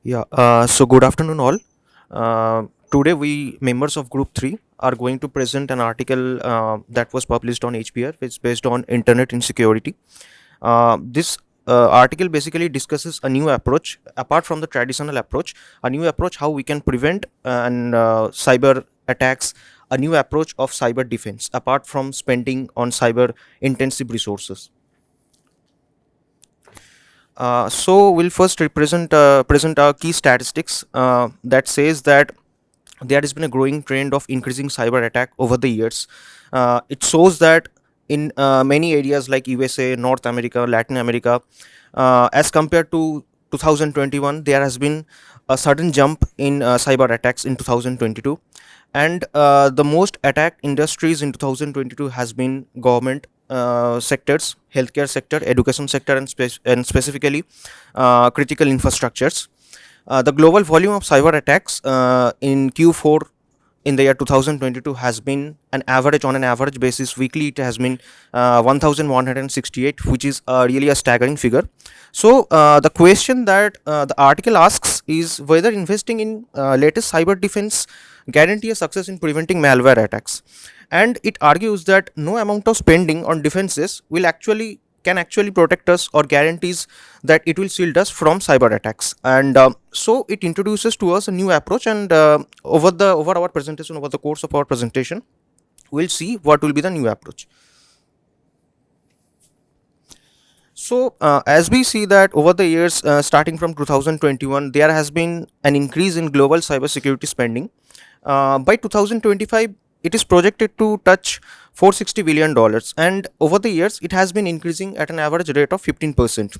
So good afternoon, all. Today, we members of Group 3 are going to present an article that was published on HBR, which is based on internet insecurity. This article basically discusses a new approach, apart from the traditional approach, a new approach how we can prevent and cyber attacks, a new approach of cyber defense, apart from spending on cyber intensive resources. So we'll first present our key statistics that says that there has been a growing trend of increasing cyber attack over the years. It shows that in many areas like USA, North America, Latin America, as compared to 2021, there has been a sudden jump in cyber attacks in 2022, and the most attacked industries in 2022 has been government sectors, healthcare sector, education sector, and specifically critical infrastructures. The global volume of cyber attacks in Q4 in the year 2022 has been on an average basis weekly it has been 1168, which is really a staggering figure. So the question that the article asks is whether investing in latest cyber defense guarantee a success in preventing malware attacks, and it argues that no amount of spending on defenses will actually can actually protect us or guarantees that it will shield us from cyber attacks. And so it introduces to us a new approach, and over our presentation, over the course of our presentation, we'll see what will be the new approach. So as we see that over the years starting from 2021, there has been an increase in global cybersecurity spending. By 2025, it is projected to touch $460 billion, and over the years it has been increasing at an average rate of 15%.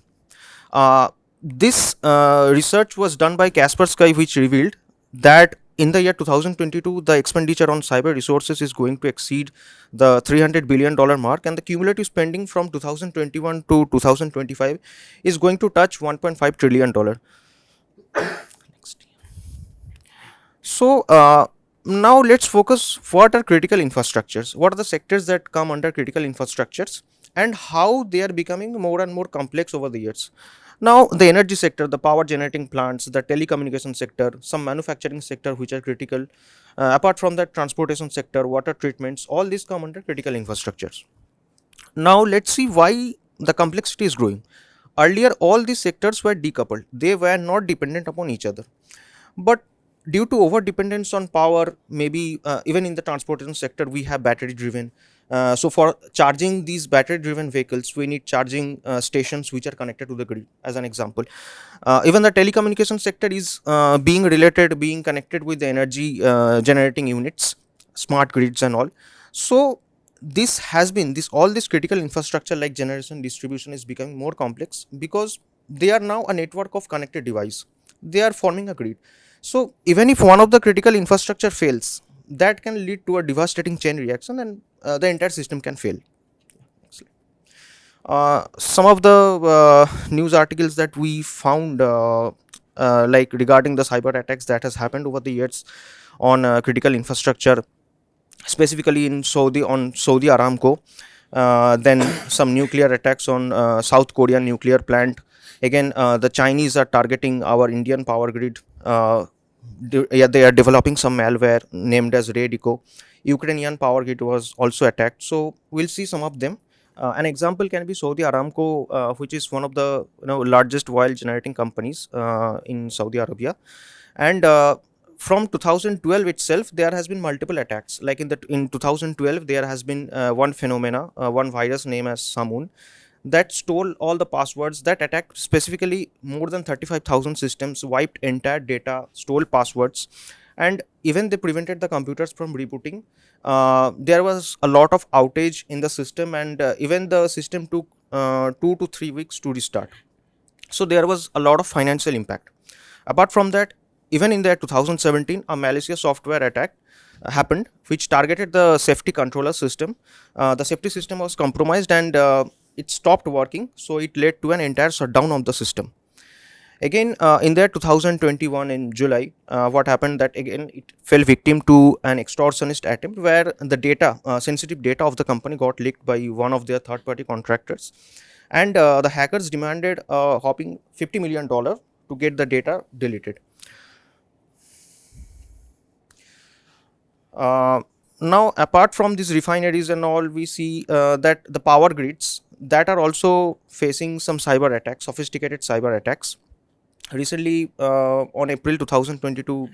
This research was done by Kaspersky, which revealed that in the year 2022, the expenditure on cyber resources is going to exceed the $300 billion mark, and the cumulative spending from 2021 to 2025 is going to touch $1.5 trillion. So now let's focus what are critical infrastructures, what are the sectors that come under critical infrastructures, and how they are becoming more and more complex over the years. Now the energy sector, the power generating plants, the telecommunication sector, some manufacturing sector which are critical, apart from that transportation sector, water treatments, all these come under critical infrastructures. Now let's see why the complexity is growing. Earlier all these sectors were decoupled, they were not dependent upon each other, but due to over dependence on power, maybe even in the transportation sector we have battery driven, so for charging these battery driven vehicles we need charging stations which are connected to the grid, as an example. Even the telecommunication sector is being connected with the energy generating units, smart grids and all. So this all this critical infrastructure like generation, distribution is becoming more complex because they are now a network of connected device, they are forming a grid. So even if one of the critical infrastructure fails, that can lead to a devastating chain reaction, and the entire system can fail. Some of the news articles that we found like regarding the cyber attacks that has happened over the years on critical infrastructure, specifically in Saudi Aramco, then some nuclear attacks on South Korean nuclear plant. Again, the Chinese are targeting our Indian power grid. They are developing some malware named as Radico. Ukrainian power grid was also attacked. So we'll see some of them. An example can be Saudi Aramco, which is one of the largest oil generating companies in Saudi Arabia, and from 2012 itself there has been multiple attacks. Like in 2012 there has been one virus named as Samun that stole all the passwords, that attacked specifically more than 35,000 systems, wiped entire data, stole passwords, and even they prevented the computers from rebooting. There was a lot of outage in the system, and even the system took 2 to 3 weeks to restart. So there was a lot of financial impact. Apart from that, even in the 2017, a malicious software attack happened which targeted the safety controller system. The safety system was compromised, and it stopped working, so it led to an entire shutdown of the system. Again, in the 2021 in July, what happened that again it fell victim to an extortionist attempt where the data, sensitive data of the company got leaked by one of their third-party contractors, and the hackers demanded a whopping $50 million to get the data deleted. Uh, Now, apart from these refineries and all, we see that the power grids that are also facing some cyber attacks, sophisticated cyber attacks. Recently, on April 2022,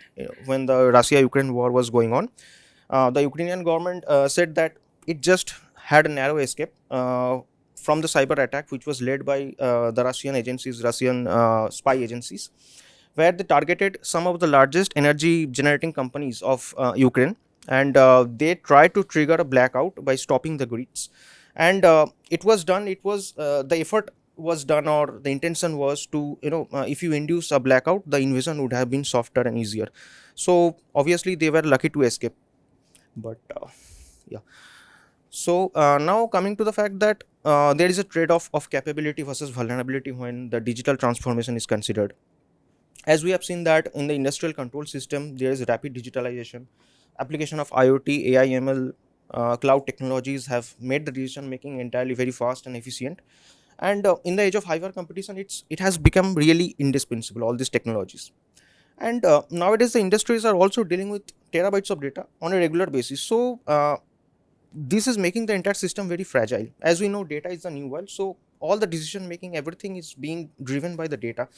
when the Russia-Ukraine war was going on, the Ukrainian government said that it just had a narrow escape from the cyber attack, which was led by the Russian agencies, Russian spy agencies, where they targeted some of the largest energy generating companies of Ukraine, and they tried to trigger a blackout by stopping the grids. And it was done. It was the effort was done, or the intention was to, if you induce a blackout, the invasion would have been softer and easier. So obviously they were lucky to escape. But yeah. So now coming to the fact that there is a trade-off of capability versus vulnerability when the digital transformation is considered. As we have seen that in the industrial control system, there is rapid digitalization, application of IoT, AI, ML, cloud technologies have made the decision making entirely very fast and efficient. And in the age of hyper competition, it has become really indispensable, all these technologies. And nowadays the industries are also dealing with terabytes of data on a regular basis. So this is making the entire system very fragile. As we know, data is the new oil, so all the decision making, everything is being driven by the data,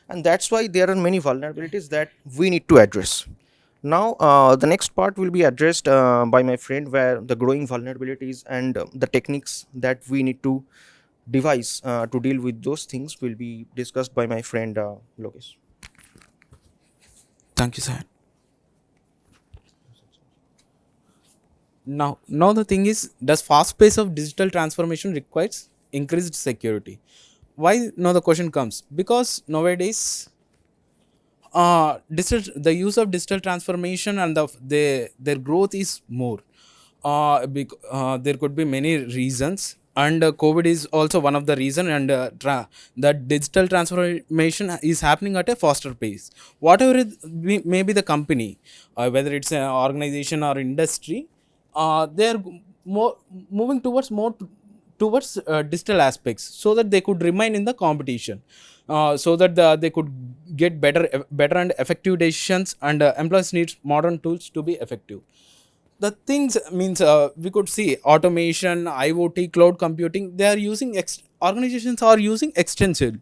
and that's why there are many vulnerabilities that we need to address. Now the next part will be addressed by my friend, where the growing vulnerabilities and the techniques that we need to devise to deal with those things will be discussed by my friend Lokesh. Thank you, sir. Now the thing is, does fast pace of digital transformation requires increased security? Why? Now the question comes because nowadays, the use of digital transformation and their growth is more. There could be many reasons, and COVID is also one of the reason. And that digital transformation is happening at a faster pace. Whatever may be the company, whether it's an organization or industry, they are more moving towards digital aspects so that they could remain in the competition, so that they could get better and effective decisions, and employees need modern tools to be effective. The things means, we could see automation, IoT, cloud computing, they are using organizations are using extensively.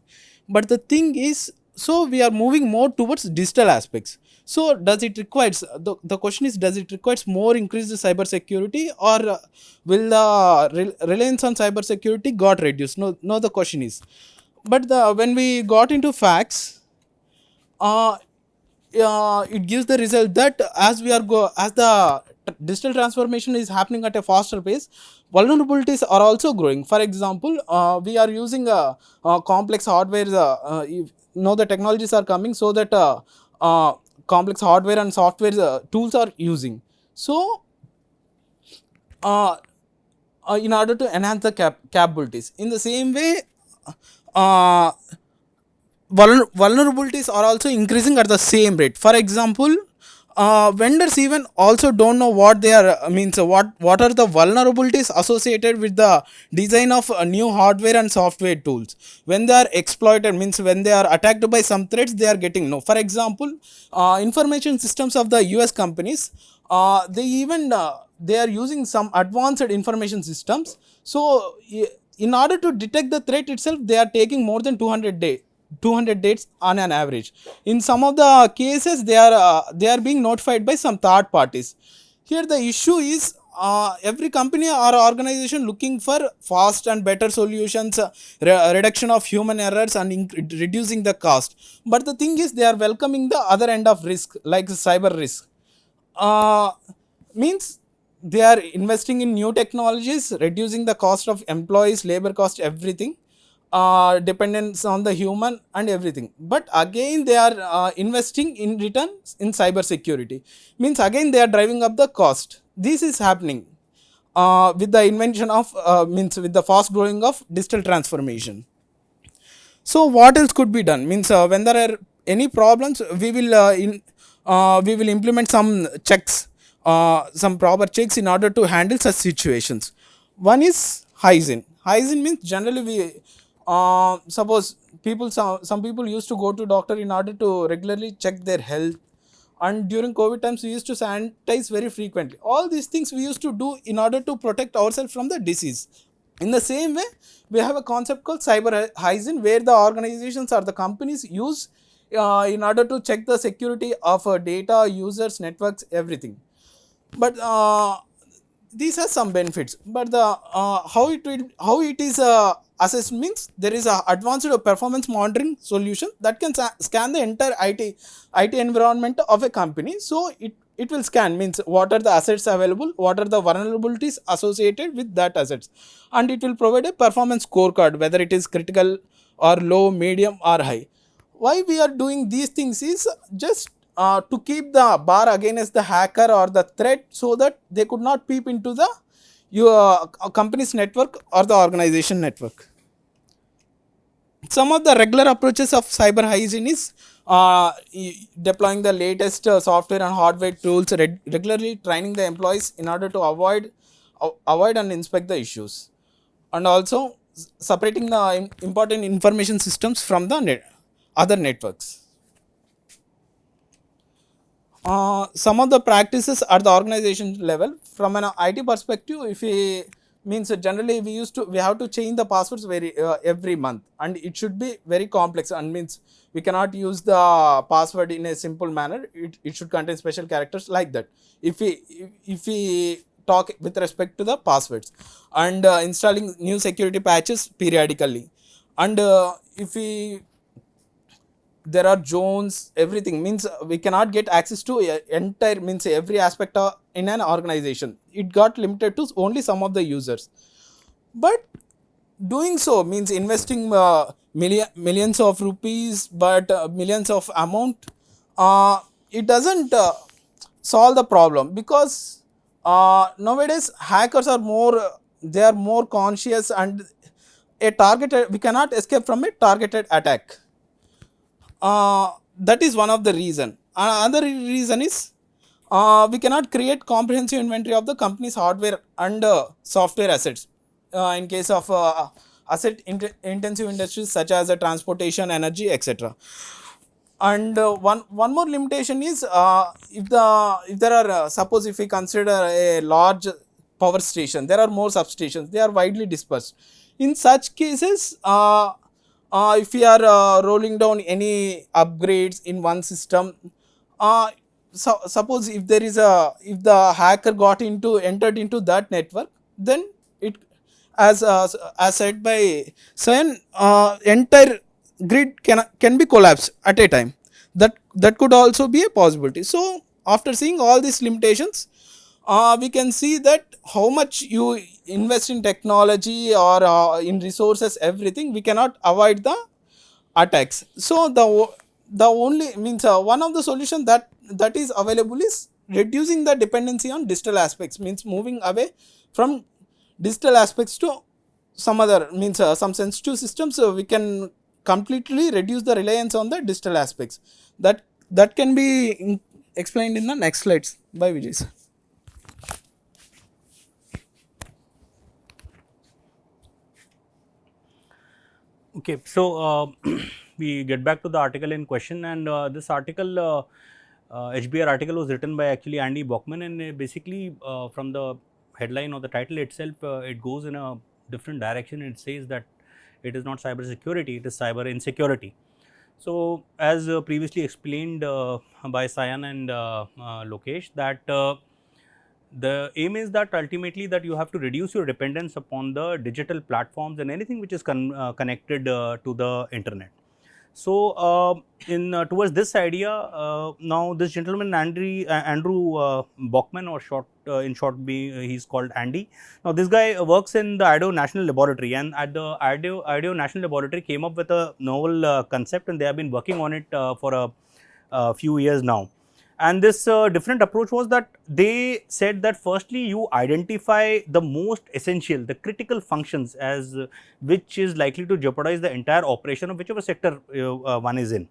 But the thing is, so we are moving more towards digital aspects. So does it requires the question is, does it requires more increased cyber security, or will the reliance on cyber security got reduced? No, the question is, but when we got into facts, uh, it gives the result that as the digital transformation is happening at a faster pace, vulnerabilities are also growing. For example, we are using complex hardware. The technologies are coming, so that complex hardware and software tools are using. So uh, in order to enhance the capabilities, in the same way, uh, vulnerabilities are also increasing at the same rate. For example, vendors even also don't know what they are means what are the vulnerabilities associated with the design of new hardware and software tools. When they are exploited, means when they are attacked by some threats, they are getting no. For example, information systems of the US companies, they are using some advanced information systems. So in order to detect the threat itself, they are taking more than 200 dates on an average. In some of the cases, they are being notified by some third parties. Here the issue is, every company or organization looking for fast and better solutions, reduction of human errors, and reducing the cost. But the thing is, they are welcoming the other end of risk, like cyber risk. uh, Means they are investing in new technologies, reducing the cost of employees, labor cost, everything, dependence on the human and everything. But again, they are investing in return in cyber security. Means again, they are driving up the cost. This is happening with the invention of means with the fast growing of digital transformation. So what else could be done? Means when there are any problems, we will implement some checks, some proper checks in order to handle such situations. One is hygiene. Hygiene means generally we suppose some people used to go to doctor in order to regularly check their health, and during COVID times we used to sanitize very frequently. All these things we used to do in order to protect ourselves from the disease. In the same way, we have a concept called cyber hygiene, where the organizations or the companies use in order to check the security of data, users, networks, everything. But these have some benefits. But the how it is assessed means there is a advanced performance monitoring solution that can scan the entire IT environment of a company. So it will scan means what are the assets available, what are the vulnerabilities associated with that assets, and it will provide a performance scorecard whether it is critical or low, medium or high. Why we are doing these things is just to keep the bar against the hacker or the threat, so that they could not peep into the your company's network or the organization network. Some of the regular approaches of cyber hygiene is deploying the latest software and hardware tools, regularly training the employees in order to avoid and inspect the issues, and also separating the important information systems from the other networks. Some of the practices at the organization level from an IT perspective, if we means generally we have to change the passwords every month, and it should be very complex, and means we cannot use the password in a simple manner. It should contain special characters like that. If we talk with respect to the passwords, and installing new security patches periodically, and if we there are zones, everything means we cannot get access to entire means every aspect in an organization. It got limited to only some of the users. But doing so means investing millions of rupees, but millions of amount, it doesn't solve the problem, because nowadays hackers are more, they are more conscious, and a targeted, we cannot escape from a targeted attack. That is one of the reason. Another reason is we cannot create comprehensive inventory of the company's hardware and software assets. In case of asset intensive industries such as transportation, energy, etc. And one more limitation is if there are suppose if we consider a large power station, there are more substations, they are widely dispersed. In such cases, if we are rolling down any upgrades in one system, suppose if there is a, if the hacker entered into that network, then it, as said by Sayan, entire grid can be collapsed at a time. That could also be a possibility. So after seeing all these limitations, we can see that how much you invest in technology or in resources, everything, we cannot avoid the attacks. So the only means one of the solution that is available is reducing the dependency on digital aspects, means moving away from digital aspects to some other means some sensitive systems, so we can completely reduce the reliance on the digital aspects. That can be explained in the next slides by Vijay sir. Okay, so we get back to the article in question, and this article, HBR article, was written by actually Andy Bachman, and basically from the headline or the title itself, it goes in a different direction. It says that it is not cyber security, it is cyber insecurity. So, as previously explained by Sayan and Lokesh, that the aim is that ultimately that you have to reduce your dependence upon the digital platforms and anything which is connected to the internet. So, in towards this idea, now this gentleman Andrew Bachman, or in short, he's called Andy. Now, this guy works in the Idaho National Laboratory, and at the Idaho National Laboratory came up with a novel concept, and they have been working on it for a few years now. And this different approach was that they said that firstly you identify the most essential, the critical functions as which is likely to jeopardize the entire operation of whichever sector one is in.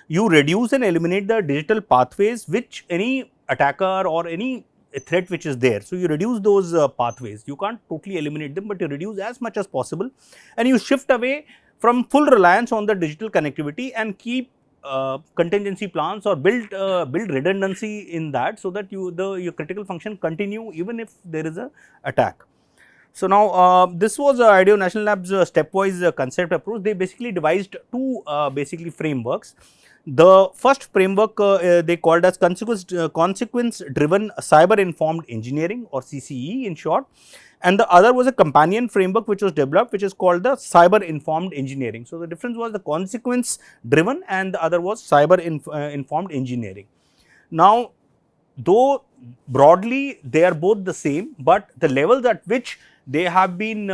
You reduce and eliminate the digital pathways which any attacker or any threat which is there. So, you reduce those pathways. You can't totally eliminate them, but you reduce as much as possible, and you shift away from full reliance on the digital connectivity and keep contingency plans or build redundancy in that, so that your critical function continue even if there is a attack. So, now this was IDEO National Labs stepwise concept approach. They basically devised two basically frameworks. The first framework they called as consequence driven cyber informed engineering, or CCE in short, and the other was a companion framework which was developed, which is called the cyber informed engineering. So, the difference was the consequence driven and the other was cyber informed engineering. Now, though broadly they are both the same, but the levels at which they have been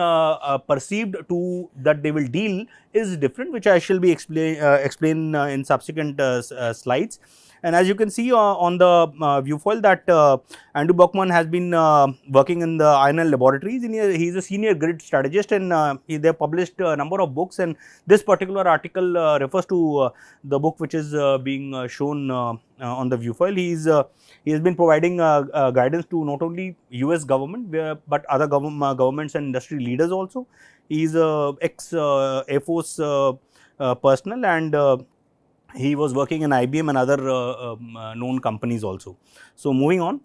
perceived to that they will deal is different, which I shall be explain in subsequent slides. And as you can see on the view file that Andrew Bachman has been working in the INL laboratories. He is a senior grid strategist, and they have published a number of books, and this particular article refers to the book which is being shown on the view file. He has been providing guidance to not only US government but other governments and industry leaders also. He is a ex Air Force personnel, and he was working in IBM and other known companies also. So, moving on.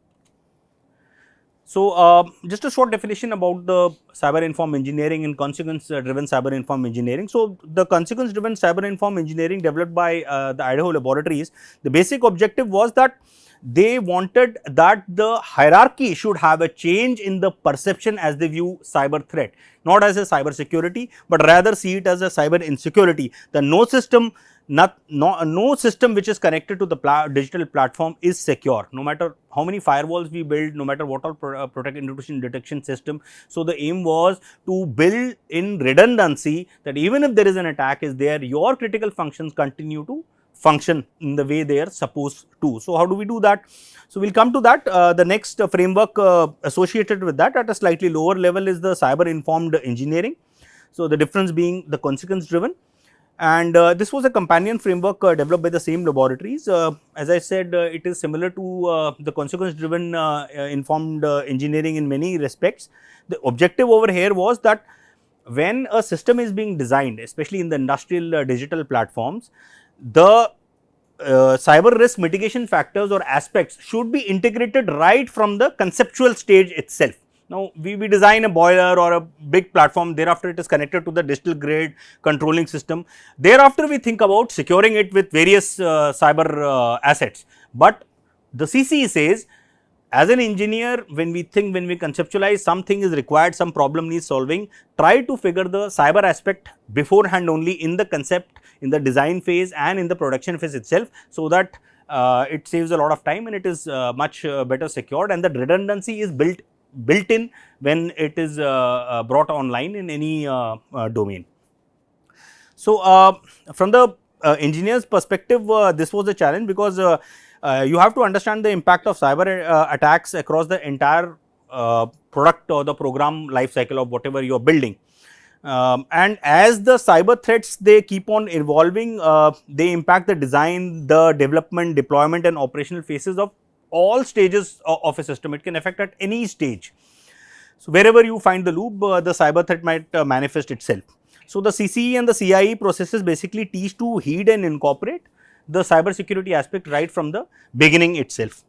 So, just a short definition about the cyber informed engineering and consequence driven cyber informed engineering. So, the consequence driven cyber informed engineering developed by the Idaho laboratories, the basic objective was that they wanted that the hierarchy should have a change in the perception as they view cyber threat, not as a cyber security, but rather see it as a cyber insecurity. The no system which is connected to the digital platform is secure, no matter how many firewalls we build, no matter what all protect intrusion detection system. So, the aim was to build in redundancy that even if there is an attack is there, your critical functions continue to function in the way they are supposed to. So, how do we do that? So, we will come to that. The next framework associated with that at a slightly lower level is the cyber informed engineering. So, the difference being the consequence driven. And this was a companion framework developed by the same laboratories. As I said, it is similar to the consequence driven informed engineering in many respects. The objective over here was that when a system is being designed, especially in the industrial digital platforms, the cyber risk mitigation factors or aspects should be integrated right from the conceptual stage itself. Now, we design a boiler or a big platform, thereafter it is connected to the digital grid controlling system. Thereafter, we think about securing it with various cyber assets. But the CCE says, as an engineer, when we conceptualize something is required, some problem needs solving, try to figure the cyber aspect beforehand only in the concept, in the design phase and in the production phase itself, so that it saves a lot of time and it is much better secured, and the redundancy is built in when it is brought online in any domain. So, from the engineer's perspective, this was a challenge, because you have to understand the impact of cyber attacks across the entire product or the program life cycle of whatever you are building. And as the cyber threats they keep on evolving, they impact the design, the development, deployment and operational phases of all stages of a system. It can affect at any stage. So, wherever you find the loop, the cyber threat might manifest itself. So, the CCE and the CIE processes basically teach to heed and incorporate the cyber security aspect right from the beginning itself.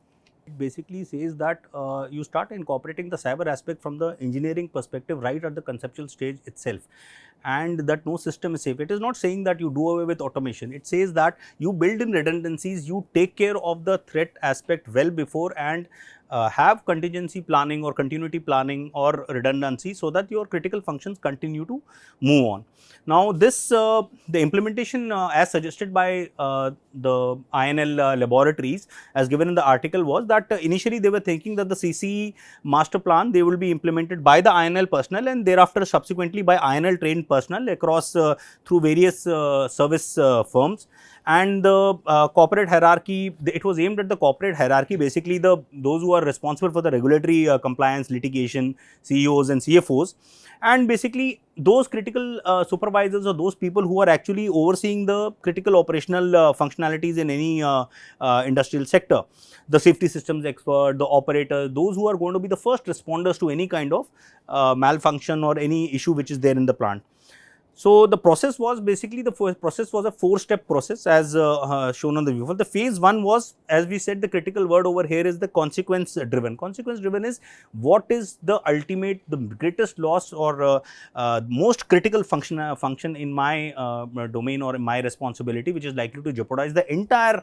It basically says that you start incorporating the cyber aspect from the engineering perspective right at the conceptual stage itself, and that no system is safe. It is not saying that you do away with automation. It says that you build in redundancies, you take care of the threat aspect well before, and have contingency planning or continuity planning or redundancy, so that your critical functions continue to move on. Now, this the implementation as suggested by the INL laboratories as given in the article was that initially they were thinking that the CCE master plan they will be implemented by the INL personnel, and thereafter subsequently by INL trained personnel across through various service firms. And the corporate hierarchy, it was aimed at the corporate hierarchy, basically those who are responsible for the regulatory compliance, litigation, CEOs and CFOs, and basically those critical supervisors or those people who are actually overseeing the critical operational functionalities in any industrial sector, the safety systems expert, the operator, those who are going to be the first responders to any kind of malfunction or any issue which is there in the plant. So, the process was basically the process was a 4-step process as shown on the view. The phase 1 was, as we said, the critical word over here is the consequence driven. Consequence driven is what is the ultimate, the greatest loss or most critical function in my domain or in my responsibility, which is likely to jeopardize the entire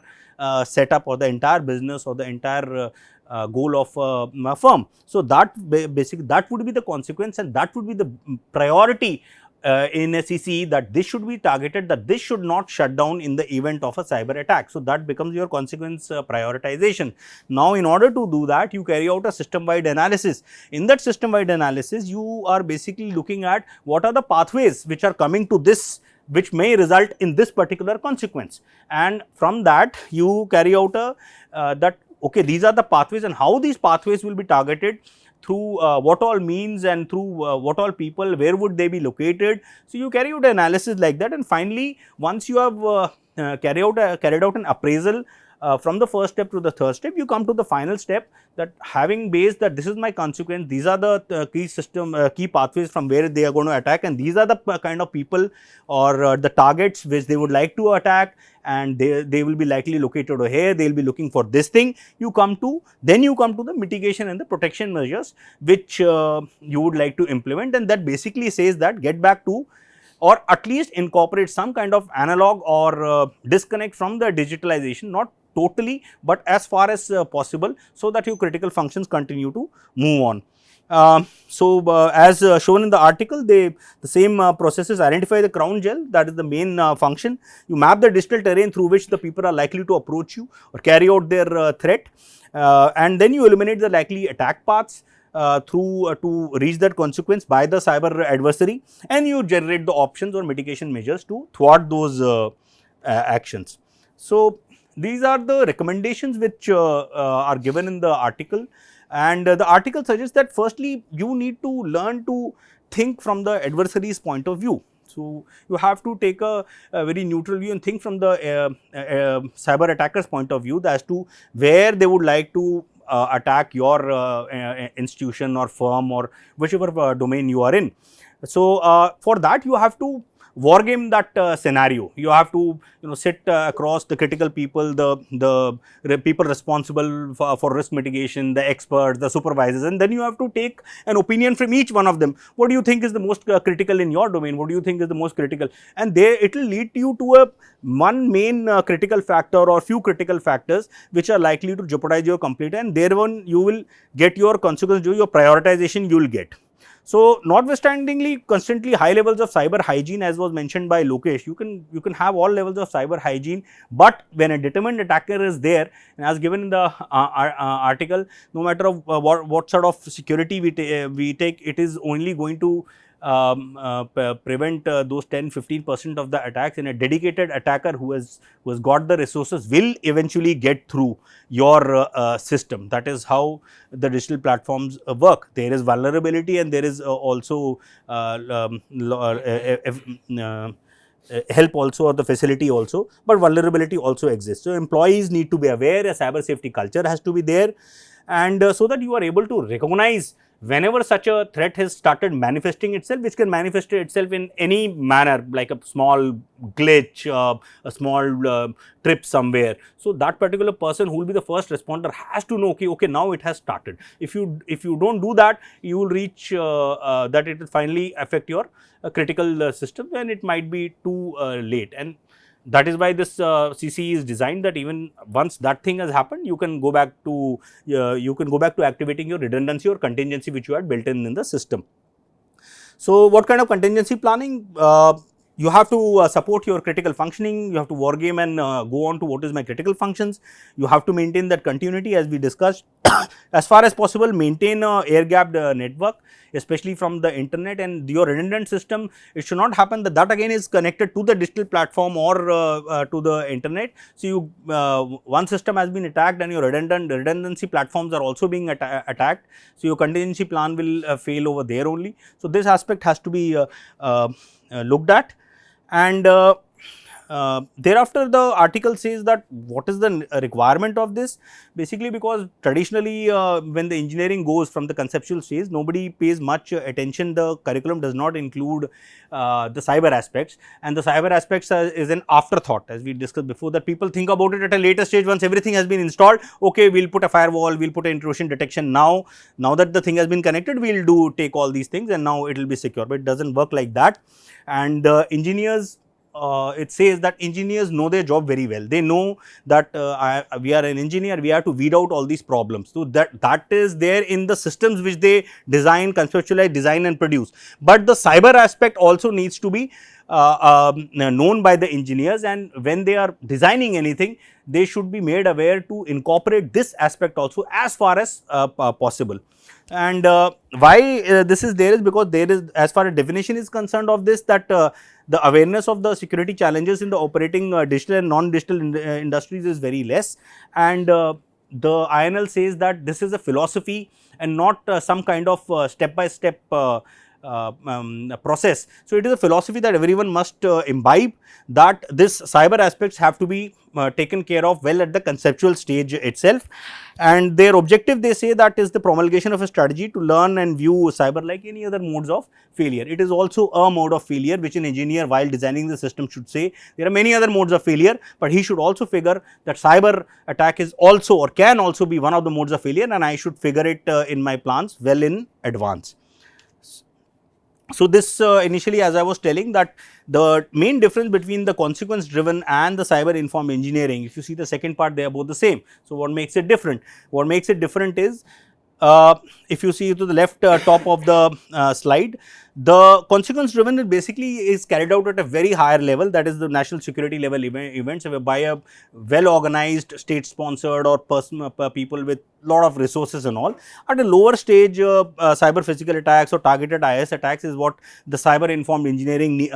setup or the entire business or the entire goal of my firm. So, that basically that would be the consequence, and that would be the priority in SEC, that this should be targeted, that this should not shut down in the event of a cyber attack. So, that becomes your consequence prioritization. Now, in order to do that, you carry out a system wide analysis. In that system wide analysis, you are basically looking at what are the pathways which are coming to this, which may result in this particular consequence, and from that you carry out a that okay, these are the pathways, and how these pathways will be targeted, through what all means and through what all people, where would they be located. So, you carry out an analysis like that, and finally, once you have carried out an appraisal from the first step to the third step, you come to the final step, that having based that this is my consequence, these are the key pathways from where they are going to attack, and these are the kind of people or the targets which they would like to attack, and they will be likely located over here, they will be looking for this thing. Then you come to the mitigation and the protection measures which you would like to implement, and that basically says that get back to, or at least incorporate some kind of analog or disconnect from the digitalization, not totally, but as far as possible, so that your critical functions continue to move on. As shown in the article, the same processes identify the crown gel, that is the main function. You map the digital terrain through which the people are likely to approach you or carry out their threat, and then you eliminate the likely attack paths to reach that consequence by the cyber adversary, and you generate the options or mitigation measures to thwart those actions. So, these are the recommendations which are given in the article, and the article suggests that firstly you need to learn to think from the adversary's point of view. So, you have to take a very neutral view and think from the cyber attacker's point of view as to where they would like to attack your institution or firm or whichever domain you are in. So, for that you have to war game that scenario. You have to sit across the critical people, the people responsible for risk mitigation, the experts, the supervisors, and then you have to take an opinion from each one of them. What do you think is the most critical in your domain? What do you think is the most critical? And there it will lead you to a one main critical factor or few critical factors which are likely to jeopardize your complete, and thereon you will get your consequence, your prioritization you will get. So, notwithstandingly constantly high levels of cyber hygiene, as was mentioned by Lokesh, you can have all levels of cyber hygiene, but when a determined attacker is there, and as given in the article, no matter of, what sort of security we take, it is only going to prevent those 10-15% of the attacks, and a dedicated attacker who has got the resources will eventually get through your system. That is how the digital platforms work. There is vulnerability, and there is also help also, or the facility also, but vulnerability also exists. So, employees need to be aware, a cyber safety culture has to be there, and so that you are able to recognize whenever such a threat has started manifesting itself, which can manifest itself in any manner, like a small glitch, a small trip somewhere. So, that particular person who will be the first responder has to know, okay, now it has started. If you do not do that, you will reach that it will finally affect your critical system, and it might be too late. And that is why this CC is designed, that even once that thing has happened, you can go back to activating your redundancy or contingency which you had built in the system. So, what kind of contingency planning? You have to support your critical functioning, you have to war game and go on to what is my critical functions. You have to maintain that continuity, as we discussed. As far as possible, maintain a air gapped network, especially from the internet, and your redundant system, it should not happen that again is connected to the digital platform or to the internet. So, you one system has been attacked and your redundancy platforms are also being attacked. So, your contingency plan will fail over there only. So, this aspect has to be looked at, and thereafter the article says that what is the requirement of this, basically because traditionally when the engineering goes from the conceptual stage, nobody pays much attention, the curriculum does not include the cyber aspects, and the cyber aspects is an afterthought, as we discussed before, that people think about it at a later stage once everything has been installed. Okay, we will put a firewall, we will put an intrusion detection now that the thing has been connected, we will take all these things and now it will be secure, but it does not work like that. And engineers, it says that engineers know their job very well. They know that we are an engineer, we have to weed out all these problems. So that is there in the systems which they design, conceptualize, design and produce. But the cyber aspect also needs to be known by the engineers, and when they are designing anything, they should be made aware to incorporate this aspect also as far as possible. And why this is there is because there is, as far as definition is concerned of this, that the awareness of the security challenges in the operating digital and non-digital industries is very less, and the INL says that this is a philosophy and not some kind of step by step process. So, it is a philosophy that everyone must imbibe, that this cyber aspects have to be taken care of well at the conceptual stage itself, and their objective, they say, that is the promulgation of a strategy to learn and view cyber like any other modes of failure. It is also a mode of failure which an engineer while designing the system should say there are many other modes of failure, but he should also figure that cyber attack is also or can also be one of the modes of failure, and I should figure it in my plans well in advance. So, this initially, as I was telling, that the main difference between the consequence driven and the cyber informed engineering, if you see the second part, they are both the same. So, what makes it different? What makes it different is, if you see to the left top of the slide, the consequence driven basically is carried out at a very higher level, that is the national security level events by a well organized state sponsored or people with lot of resources and all. At a lower stage, cyber physical attacks or targeted IS attacks is what the cyber informed engineering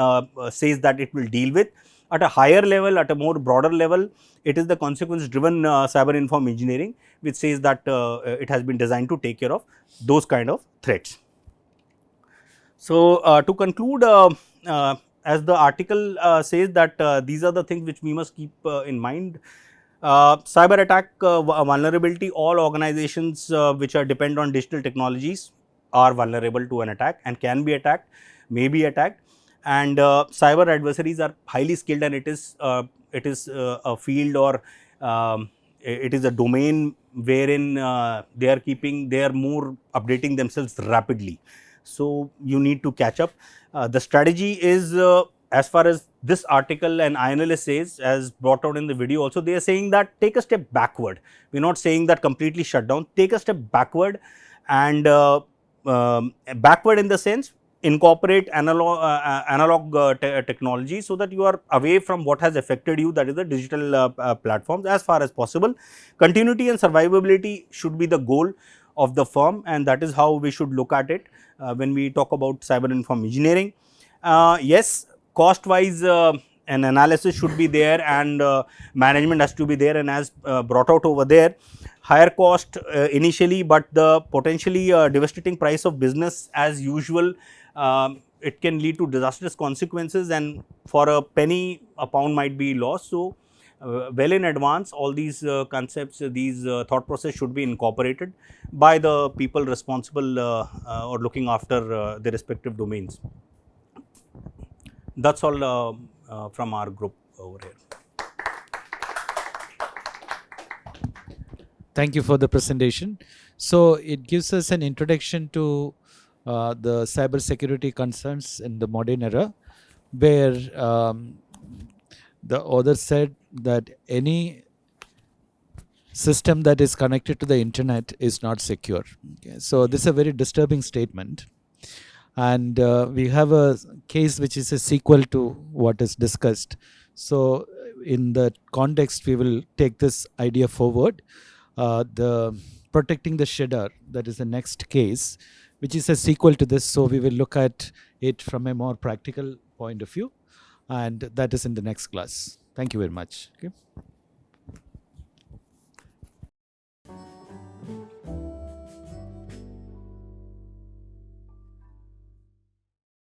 says that it will deal with. At a higher level, at a more broader level, it is the consequence driven cyber informed engineering which says that it has been designed to take care of those kind of threats. So, to conclude, as the article says that these are the things which we must keep in mind. Cyber attack vulnerability, all organizations which are depend on digital technologies are vulnerable to an attack and can be attacked, may be attacked, and cyber adversaries are highly skilled, and it is a field or it is a domain wherein they are more updating themselves rapidly. So, you need to catch up. The strategy is as far as this article and INL says, as brought out in the video also, they are saying that take a step backward. We are not saying that completely shut down, take a step backward, and backward in the sense incorporate analog technology, so that you are away from what has affected you, that is the digital platforms as far as possible. Continuity and survivability should be the goal of the firm, and that is how we should look at it when we talk about cyber informed engineering. Yes, cost wise an analysis should be there, and management has to be there, and as brought out over there, higher cost initially, but the potentially devastating price of business as usual. It can lead to disastrous consequences, and for a penny a pound might be lost. So, well in advance all these concepts, these thought process should be incorporated by the people responsible or looking after their respective domains. That is all from our group over here. Thank you for the presentation. So, it gives us an introduction to the cybersecurity concerns in the modern era, where the author said that any system that is connected to the internet is not secure. Okay. So, this is a very disturbing statement, and we have a case which is a sequel to what is discussed. So, in the context, we will take this idea forward. The protecting the shedder, that is the next case, which is a sequel to this. So, we will look at it from a more practical point of view, and that is in the next class. Thank you very much. Okay.